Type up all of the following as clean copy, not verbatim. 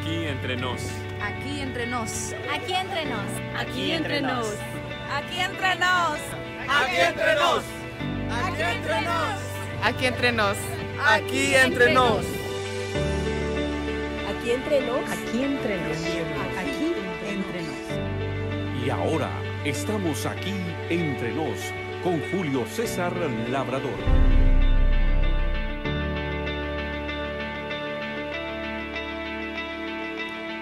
Aquí entre nos. Aquí entre nos. Aquí entre nos. Aquí entre nos. Aquí entre nos. Aquí entre nos. Aquí entre nos. Aquí entre nos. Aquí entre nos. Aquí entre nos. Aquí entre nos. Aquí entre nos. Y ahora estamos aquí entre nos con Julio César Labrador.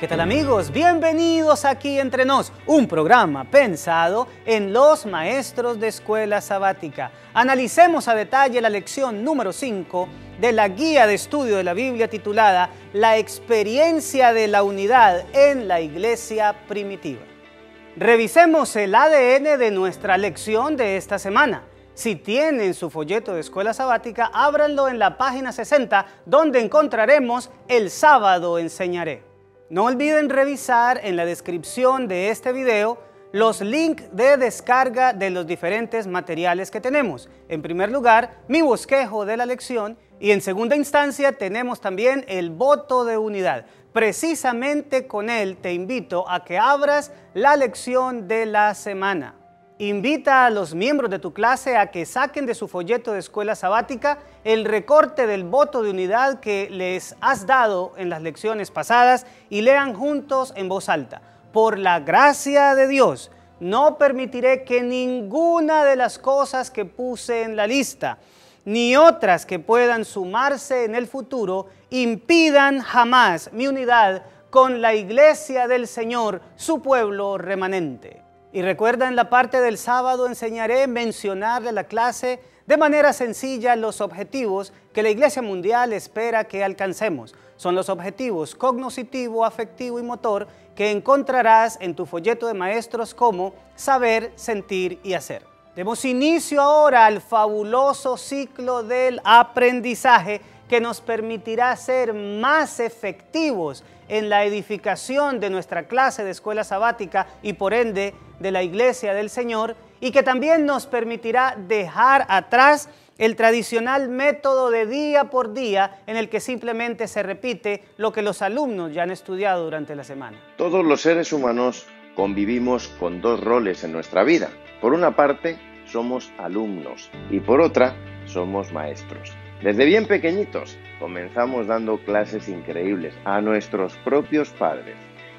¿Qué tal, amigos? Bienvenidos aquí entre nos, un programa pensado en los maestros de escuela sabática. Analicemos a detalle la lección número 5 de la guía de estudio de la Biblia titulada La experiencia de la unidad en la iglesia primitiva. Revisemos el ADN de nuestra lección de esta semana. Si tienen su folleto de escuela sabática, ábranlo en la página 60, donde encontraremos El sábado enseñaré. No olviden revisar en la descripción de este video los links de descarga de los diferentes materiales que tenemos. En primer lugar, mi bosquejo de la lección y en segunda instancia tenemos también el voto de unidad. Precisamente con él te invito a que abras la lección de la semana. Invita a los miembros de tu clase a que saquen de su folleto de escuela sabática el recorte del voto de unidad que les has dado en las lecciones pasadas y lean juntos en voz alta. Por la gracia de Dios, no permitiré que ninguna de las cosas que puse en la lista, ni otras que puedan sumarse en el futuro, impidan jamás mi unidad con la iglesia del Señor, su pueblo remanente. Y recuerda, en la parte del sábado enseñaré mencionarle a la clase de manera sencilla los objetivos que la Iglesia Mundial espera que alcancemos. Son los objetivos cognoscitivo, afectivo y motor que encontrarás en tu folleto de maestros como saber, sentir y hacer. Demos inicio ahora al fabuloso ciclo del aprendizaje que nos permitirá ser más efectivos en la edificación de nuestra clase de escuela sabática y por ende de la iglesia del Señor, y que también nos permitirá dejar atrás el tradicional método de día por día en el que simplemente se repite lo que los alumnos ya han estudiado durante la semana. Todos los seres humanos convivimos con dos roles en nuestra vida. Por una parte, somos alumnos y por otra, somos maestros. Desde bien pequeñitos comenzamos dando clases increíbles a nuestros propios padres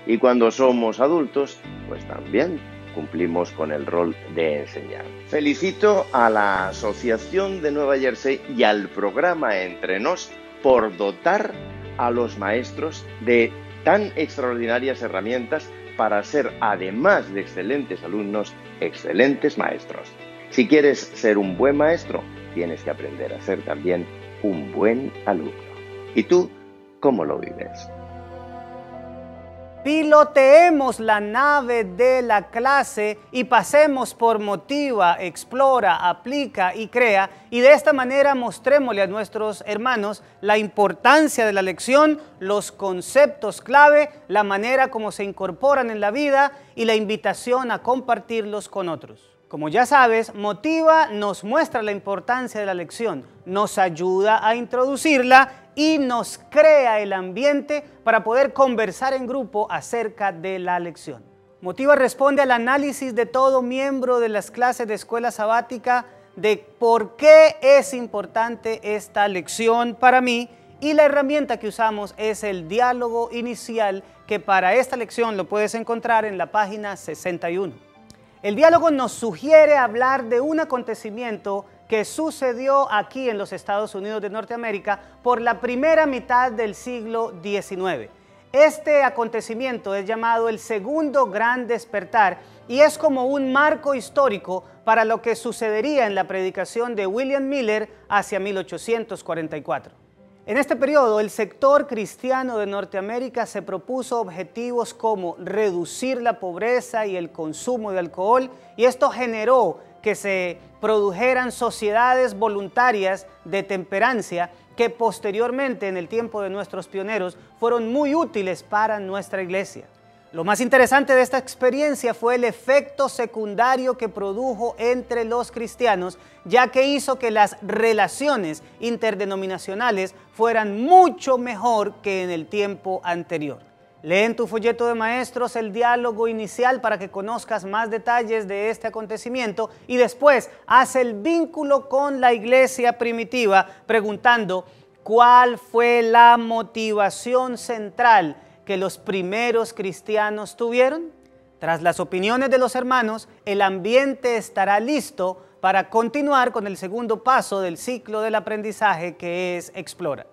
y cuando somos adultos, pues también cumplimos con el rol de enseñar. Felicito a la Asociación de Nueva Jersey y al programa Entre Nos por dotar a los maestros de tan extraordinarias herramientas para ser, además de excelentes alumnos, excelentes maestros. Si quieres ser un buen maestro, tienes que aprender a ser también un buen alumno. ¿Y tú cómo lo vives? Piloteemos la nave de la clase y pasemos por Motiva, Explora, Aplica y Crea, y de esta manera mostrémosle a nuestros hermanos la importancia de la lección, los conceptos clave, la manera como se incorporan en la vida y la invitación a compartirlos con otros. Como ya sabes, Motiva nos muestra la importancia de la lección, nos ayuda a introducirla y nos crea el ambiente para poder conversar en grupo acerca de la lección. Motiva responde al análisis de todo miembro de las clases de escuela sabática de por qué es importante esta lección para mí, y la herramienta que usamos es el diálogo inicial, que para esta lección lo puedes encontrar en la página 61. El diálogo nos sugiere hablar de un acontecimiento que sucedió aquí en los Estados Unidos de Norteamérica por la primera mitad del siglo XIX. Este acontecimiento es llamado el Segundo Gran Despertar y es como un marco histórico para lo que sucedería en la predicación de William Miller hacia 1844. En este periodo, el sector cristiano de Norteamérica se propuso objetivos como reducir la pobreza y el consumo de alcohol, y esto generó que se produjeran sociedades voluntarias de temperancia que posteriormente, en el tiempo de nuestros pioneros, fueron muy útiles para nuestra iglesia. Lo más interesante de esta experiencia fue el efecto secundario que produjo entre los cristianos, ya que hizo que las relaciones interdenominacionales fueran mucho mejor que en el tiempo anterior. Lee en tu folleto de maestros el diálogo inicial para que conozcas más detalles de este acontecimiento y después haz el vínculo con la iglesia primitiva preguntando cuál fue la motivación central que los primeros cristianos tuvieron. Tras las opiniones de los hermanos, el ambiente estará listo para continuar con el segundo paso del ciclo del aprendizaje, que es Explora.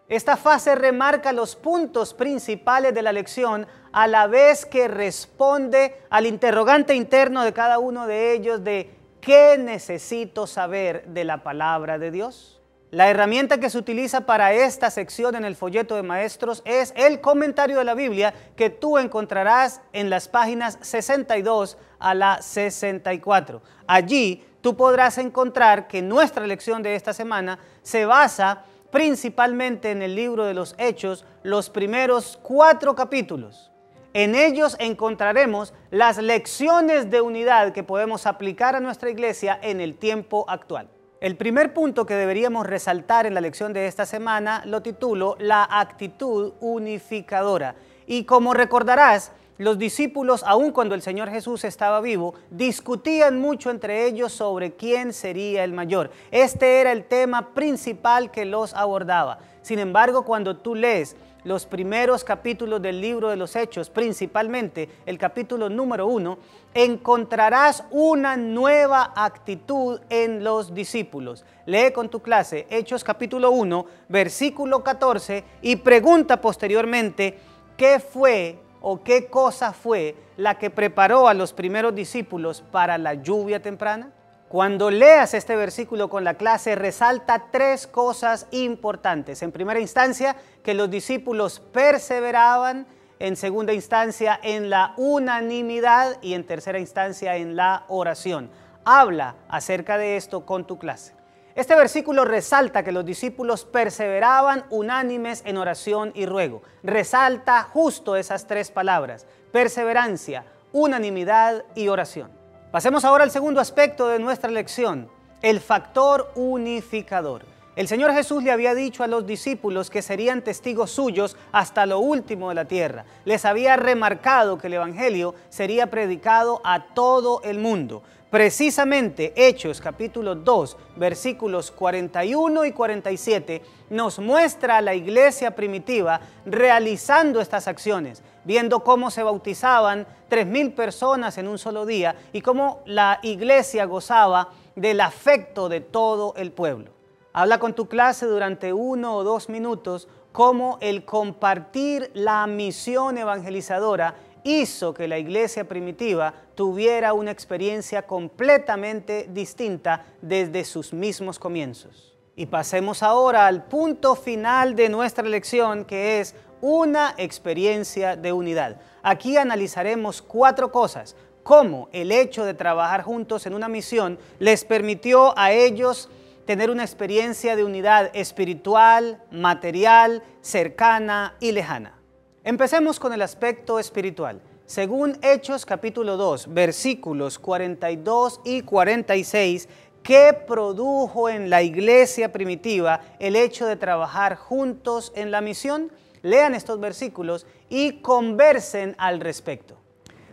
Esta fase remarca los puntos principales de la lección a la vez que responde al interrogante interno de cada uno de ellos de ¿qué necesito saber de la palabra de Dios? La herramienta que se utiliza para esta sección en el folleto de maestros es el comentario de la Biblia que tú encontrarás en las páginas 62 a la 64. Allí tú podrás encontrar que nuestra lección de esta semana se basa principalmente en el libro de los Hechos, los primeros 4 capítulos. En ellos encontraremos las lecciones de unidad que podemos aplicar a nuestra iglesia en el tiempo actual. El primer punto que deberíamos resaltar en la lección de esta semana lo titulo La actitud unificadora. Y como recordarás, los discípulos, aun cuando el Señor Jesús estaba vivo, discutían mucho entre ellos sobre quién sería el mayor. Este era el tema principal que los abordaba. Sin embargo, cuando tú lees los primeros capítulos del libro de los Hechos, principalmente el capítulo número 1, encontrarás una nueva actitud en los discípulos. Lee con tu clase Hechos capítulo 1, versículo 14 y pregunta posteriormente qué fue o qué cosa fue la que preparó a los primeros discípulos para la lluvia temprana. Cuando leas este versículo con la clase, resalta 3 cosas importantes. En primera instancia, que los discípulos perseveraban. En segunda instancia, en la unanimidad. Y en tercera instancia, en la oración. Habla acerca de esto con tu clase. Este versículo resalta que los discípulos perseveraban unánimes en oración y ruego. Resalta justo esas 3 palabras: perseverancia, unanimidad y oración. Pasemos ahora al segundo aspecto de nuestra lección, el factor unificador. El Señor Jesús le había dicho a los discípulos que serían testigos suyos hasta lo último de la tierra. Les había remarcado que el Evangelio sería predicado a todo el mundo. Precisamente Hechos capítulo 2, versículos 41 y 47 nos muestra a la iglesia primitiva realizando estas acciones, viendo cómo se bautizaban 3,000 personas en un solo día y cómo la iglesia gozaba del afecto de todo el pueblo. Habla con tu clase durante 1 o 2 minutos cómo el compartir la misión evangelizadora hizo que la iglesia primitiva tuviera una experiencia completamente distinta desde sus mismos comienzos. Y pasemos ahora al punto final de nuestra lección, que es una experiencia de unidad. Aquí analizaremos 4 cosas: cómo el hecho de trabajar juntos en una misión les permitió a ellos tener una experiencia de unidad espiritual, material, cercana y lejana. Empecemos con el aspecto espiritual. Según Hechos capítulo 2, versículos 42 y 46, ¿qué produjo en la iglesia primitiva el hecho de trabajar juntos en la misión? Lean estos versículos y conversen al respecto.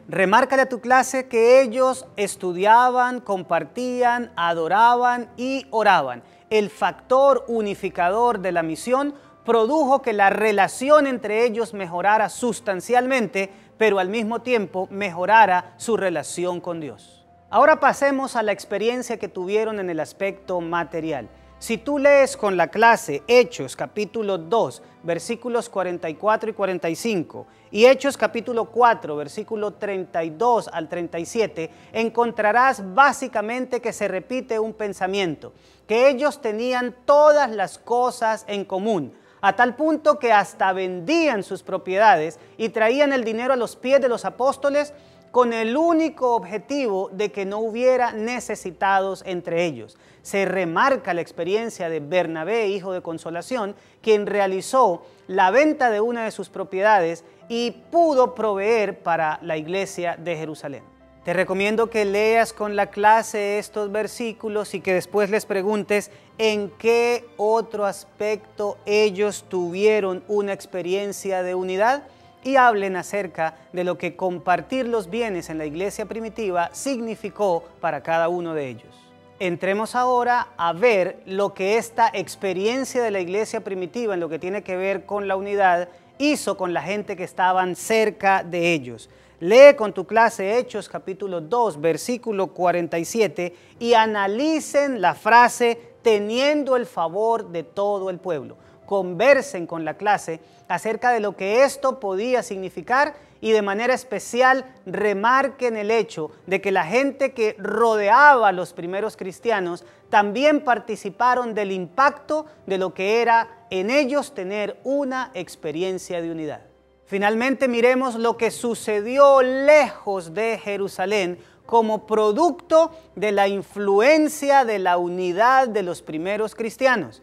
Remárcale a tu clase que ellos estudiaban, compartían, adoraban y oraban. El factor unificador de la misión produjo que la relación entre ellos mejorara sustancialmente, pero al mismo tiempo mejorara su relación con Dios. Ahora pasemos a la experiencia que tuvieron en el aspecto material. Si tú lees con la clase Hechos capítulo 2, versículos 44 y 45, y Hechos capítulo 4, versículo 32 al 37, encontrarás básicamente que se repite un pensamiento, que ellos tenían todas las cosas en común, a tal punto que hasta vendían sus propiedades y traían el dinero a los pies de los apóstoles con el único objetivo de que no hubiera necesitados entre ellos. Se remarca la experiencia de Bernabé, hijo de Consolación, quien realizó la venta de una de sus propiedades y pudo proveer para la iglesia de Jerusalén. Te recomiendo que leas con la clase estos versículos y que después les preguntes en qué otro aspecto ellos tuvieron una experiencia de unidad. y hablen acerca de lo que compartir los bienes en la iglesia primitiva significó para cada uno de ellos. Entremos ahora a ver lo que esta experiencia de la iglesia primitiva en lo que tiene que ver con la unidad hizo con la gente que estaban cerca de ellos. Lee con tu clase Hechos capítulo 2, versículo 47 y analicen la frase teniendo el favor de todo el pueblo. Conversen con la clase acerca de lo que esto podía significar y de manera especial remarquen el hecho de que la gente que rodeaba a los primeros cristianos también participaron del impacto de lo que era en ellos tener una experiencia de unidad. Finalmente miremos lo que sucedió lejos de Jerusalén como producto de la influencia de la unidad de los primeros cristianos.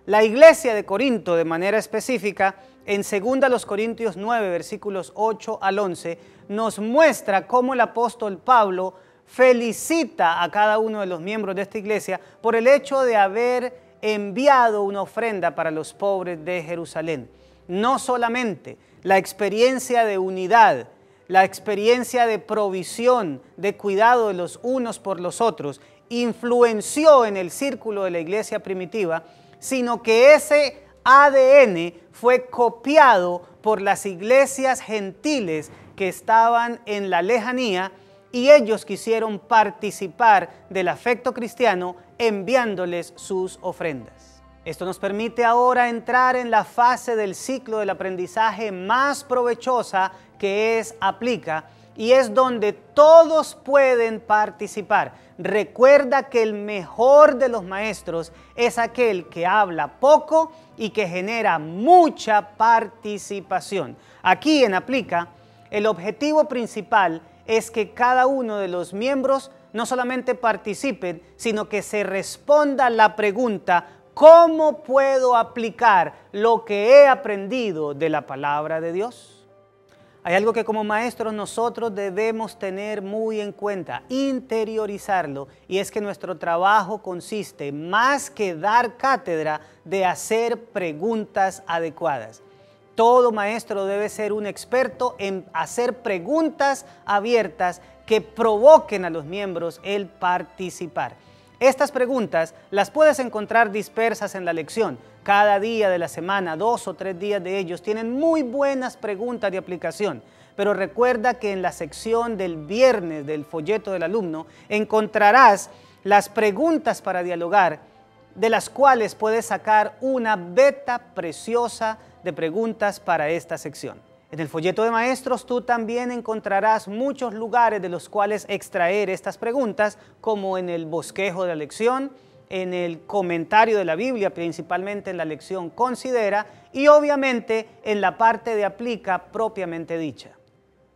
La iglesia de Corinto, de manera específica, en 2 Corintios 9, versículos 8 al 11, nos muestra cómo el apóstol Pablo felicita a cada uno de los miembros de esta iglesia por el hecho de haber enviado una ofrenda para los pobres de Jerusalén. No solamente la experiencia de unidad, la experiencia de provisión, de cuidado de los unos por los otros, influenció en el círculo de la iglesia primitiva, sino que ese ADN fue copiado por las iglesias gentiles que estaban en la lejanía y ellos quisieron participar del afecto cristiano enviándoles sus ofrendas. Esto nos permite ahora entrar en la fase del ciclo del aprendizaje más provechosa que es aplica y es donde todos pueden participar. Recuerda que el mejor de los maestros es aquel que habla poco y que genera mucha participación. Aquí en Aplica, el objetivo principal es que cada uno de los miembros no solamente participen, sino que se responda la pregunta: ¿cómo puedo aplicar lo que he aprendido de la palabra de Dios? Hay algo que como maestros nosotros debemos tener muy en cuenta, interiorizarlo, y es que nuestro trabajo consiste, más que dar cátedra, de hacer preguntas adecuadas. Todo maestro debe ser un experto en hacer preguntas abiertas que provoquen a los miembros el participar. Estas preguntas las puedes encontrar dispersas en la lección. Cada día de la semana, 2 o 3 días de ellos, tienen muy buenas preguntas de aplicación. Pero recuerda que en la sección del viernes del folleto del alumno encontrarás las preguntas para dialogar, de las cuales puedes sacar una beta preciosa de preguntas para esta sección. En el folleto de maestros tú también encontrarás muchos lugares de los cuales extraer estas preguntas, como en el bosquejo de la lección, en el comentario de la Biblia, principalmente en la lección Considera, y obviamente en la parte de Aplica propiamente dicha.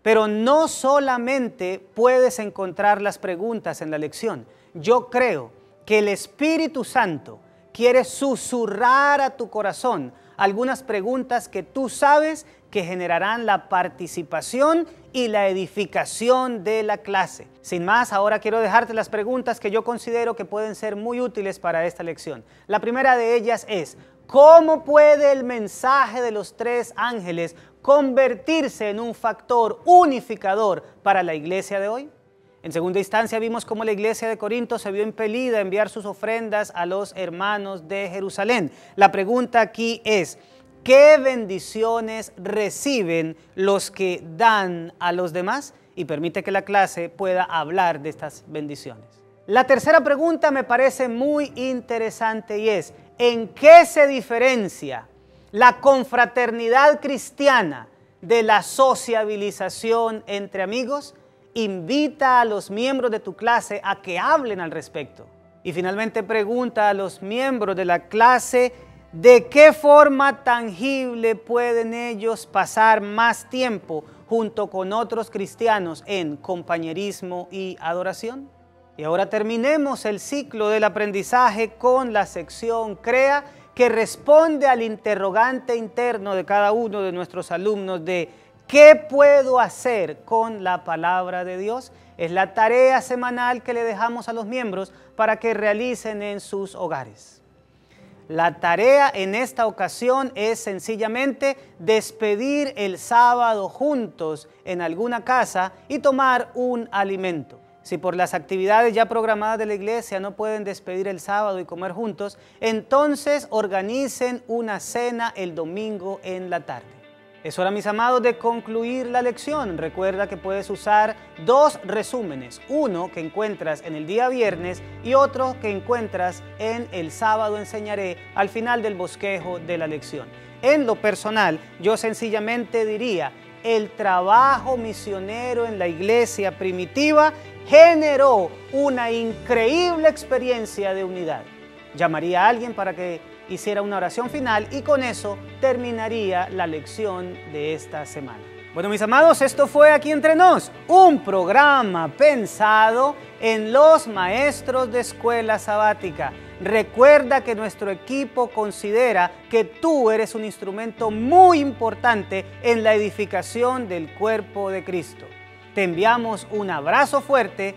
Pero no solamente puedes encontrar las preguntas en la lección. Yo creo que el Espíritu Santo quiere susurrar a tu corazón algunas preguntas que tú sabes que generarán la participación y la edificación de la clase. Sin más, ahora quiero dejarte las preguntas que yo considero que pueden ser muy útiles para esta lección. La primera de ellas es: ¿cómo puede el mensaje de los 3 ángeles convertirse en un factor unificador para la iglesia de hoy? En segunda instancia vimos cómo la iglesia de Corinto se vio impelida a enviar sus ofrendas a los hermanos de Jerusalén. La pregunta aquí es: ¿qué bendiciones reciben los que dan a los demás? Y permite que la clase pueda hablar de estas bendiciones. La tercera pregunta me parece muy interesante y es: ¿en qué se diferencia la confraternidad cristiana de la sociabilización entre amigos? Invita a los miembros de tu clase a que hablen al respecto. Y finalmente pregunta a los miembros de la clase: ¿de qué forma tangible pueden ellos pasar más tiempo junto con otros cristianos en compañerismo y adoración? Y ahora terminemos el ciclo del aprendizaje con la sección Crea, que responde al interrogante interno de cada uno de nuestros alumnos de ¿qué puedo hacer con la palabra de Dios? Es la tarea semanal que le dejamos a los miembros para que realicen en sus hogares. La tarea en esta ocasión es sencillamente despedir el sábado juntos en alguna casa y tomar un alimento. Si por las actividades ya programadas de la iglesia no pueden despedir el sábado y comer juntos, entonces organicen una cena el domingo en la tarde. Es hora, mis amados, de concluir la lección. Recuerda que puedes usar dos resúmenes, uno que encuentras en el día viernes y otro que encuentras en el sábado enseñaré al final del bosquejo de la lección. En lo personal, yo sencillamente diría, el trabajo misionero en la iglesia primitiva generó una increíble experiencia de unidad. Llamaría a alguien para que hiciera una oración final y con eso terminaría la lección de esta semana. Bueno, mis amados, esto fue Aquí Entre Nos, un programa pensado en los maestros de escuela sabática. Recuerda que nuestro equipo considera que tú eres un instrumento muy importante en la edificación del cuerpo de Cristo. Te enviamos un abrazo fuerte,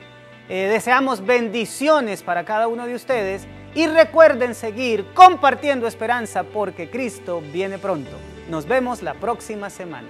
deseamos bendiciones para cada uno de ustedes y recuerden seguir compartiendo esperanza porque Cristo viene pronto. Nos vemos la próxima semana.